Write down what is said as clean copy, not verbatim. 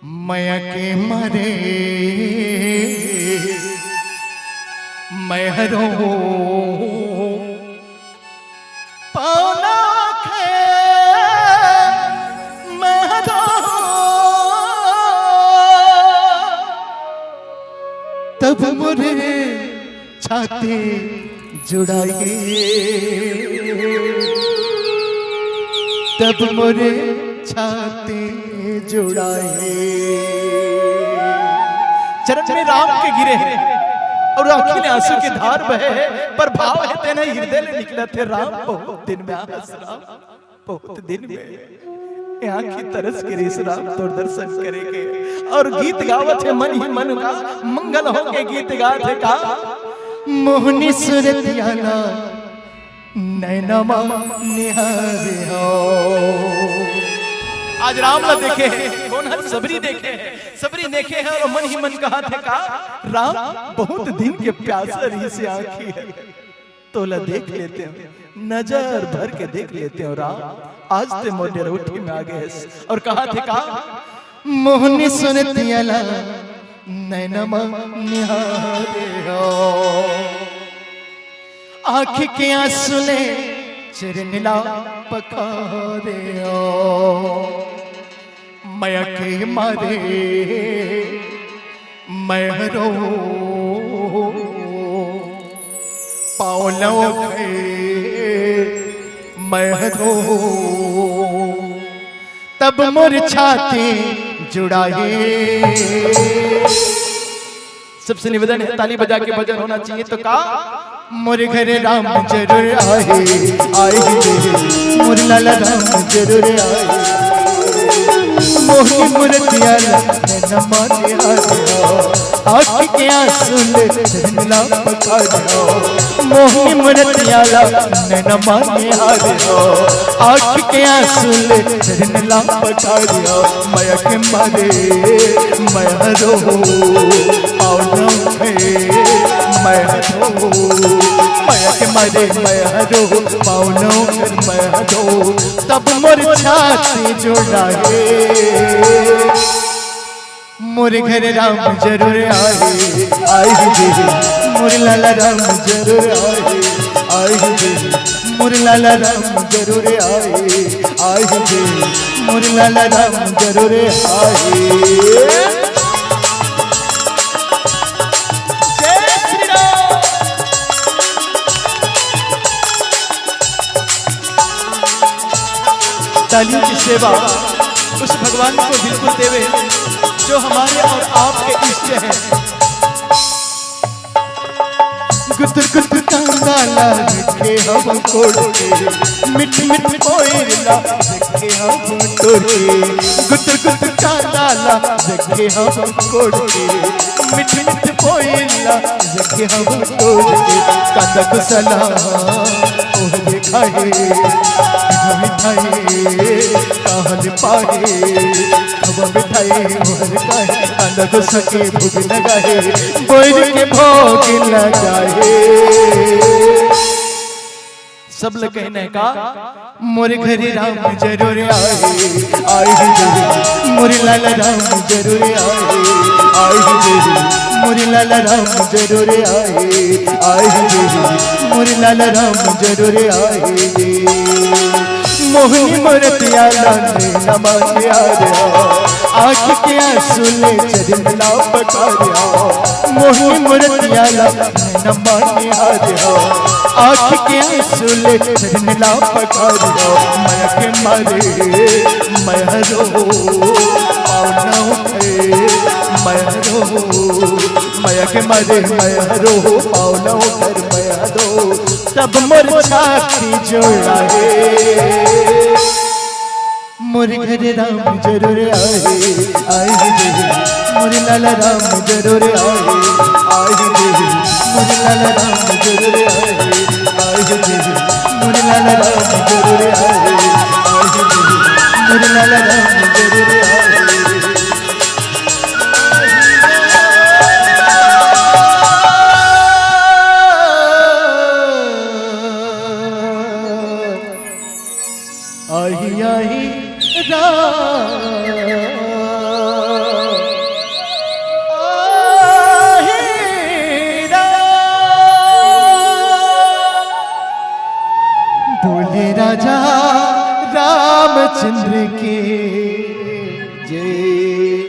माया के मारे मैं हरो पाना खे मैं हरो तब मुरे छाती जुड़ाए तब मुरे छाती जुड़ाए। चरण में राम के गिरे हैं और आंखों में आंसू की धार बहे पर भाव है तेने हृदय ले निकला थे राम बहुत दिन में आस राम बहुत दिन में आंखी तरस के इस राम तो दर्शन करेंगे और गीत गावत है मन ही मन का मंगल हो के गीत गात है का मोहनी सूरत याना नैनमा निहारे हो। आज राम न देखे कौन हर सबरी देखे हैं और मन ही मन कहा थे का राम बहुत दिन के प्यासा रही से आंखी है तोला देख लेते हैं नजर भर के देख लेते हैं राम आज ते मोटे रोटी में आ गए और कहा थे का मोहनी सुनतियाला नैनमा निहारे हो आँख के आंसू ने चिरनिला पखारे हो माया के मारे मैं हरो पावलों के मैं हरो तब मोर छाती जुड़ाए। सबसे निवेदन है ताली बजा के भजन होना चाहिए तो का मोरे घरे राम जरूर आए मोरे लाला राम जरूर आए मोहनी मूर्तिया नैनमा आँख के आंसू ले चरनिला पखारे हो मोहनी मूर्तिया नैनमा आँख के आंसू ले चरनिला पखारे हो माया के मारे मैं हरो पावलों में मैं हरो माया के मारे मैं हरो पावलों में मैं हरो तब मोर छाती जुड़ाए मोरे घर राम जरूर आए मोरे लाला राम जरूर आए मोरे लाला राम जरूर आए मोरे लाला राम जरूर आए। तालियों की सेवा उस भगवान को बिल्कुल देवे जो हमारे और आपके इष्ट हैं। गुतर गुतर कांदाला देखे हम कोड़े मिठ मिठ कोयला देखे हम टोरे गुतर गुतर कांदाला देखे हम कोड़े मिठ मिठ कोयला देखे हम टोरे कांदा कुसला ओह दिखाए मिठाई कहल पाए हवा मिठाई मोहर काहे कांदा को सके भूख लगाए बोल के भोग लगाए। सब लोग कहने का मोरे घरे राम जरूर आए मोरे लाला राम जरूर आए मोरे लाला राम जरूर आए मोरे लाला राम जरूर आए मोहनी मूर्तिया नैनमा आँख के आंसू ले चरनिला पखारे हो मोहनी मूर्तिया नैनमा आँख के आंसू ले चरनिला पखारे हो माया के मारे मैं हरो पावलों में मैं हरो माया के मारे मैं हरो पावलों में मैं हरो तब मोर छाती जुड़ाए मोरे घरे राम जरूर आए मोरे लाला राम जरूर आए मोरे लाला राम जरूर आए मोरे लाला राम जरूर आए मोरे लाला राम जरूर आए। आई आई राम बोले राजा रामचंद्र के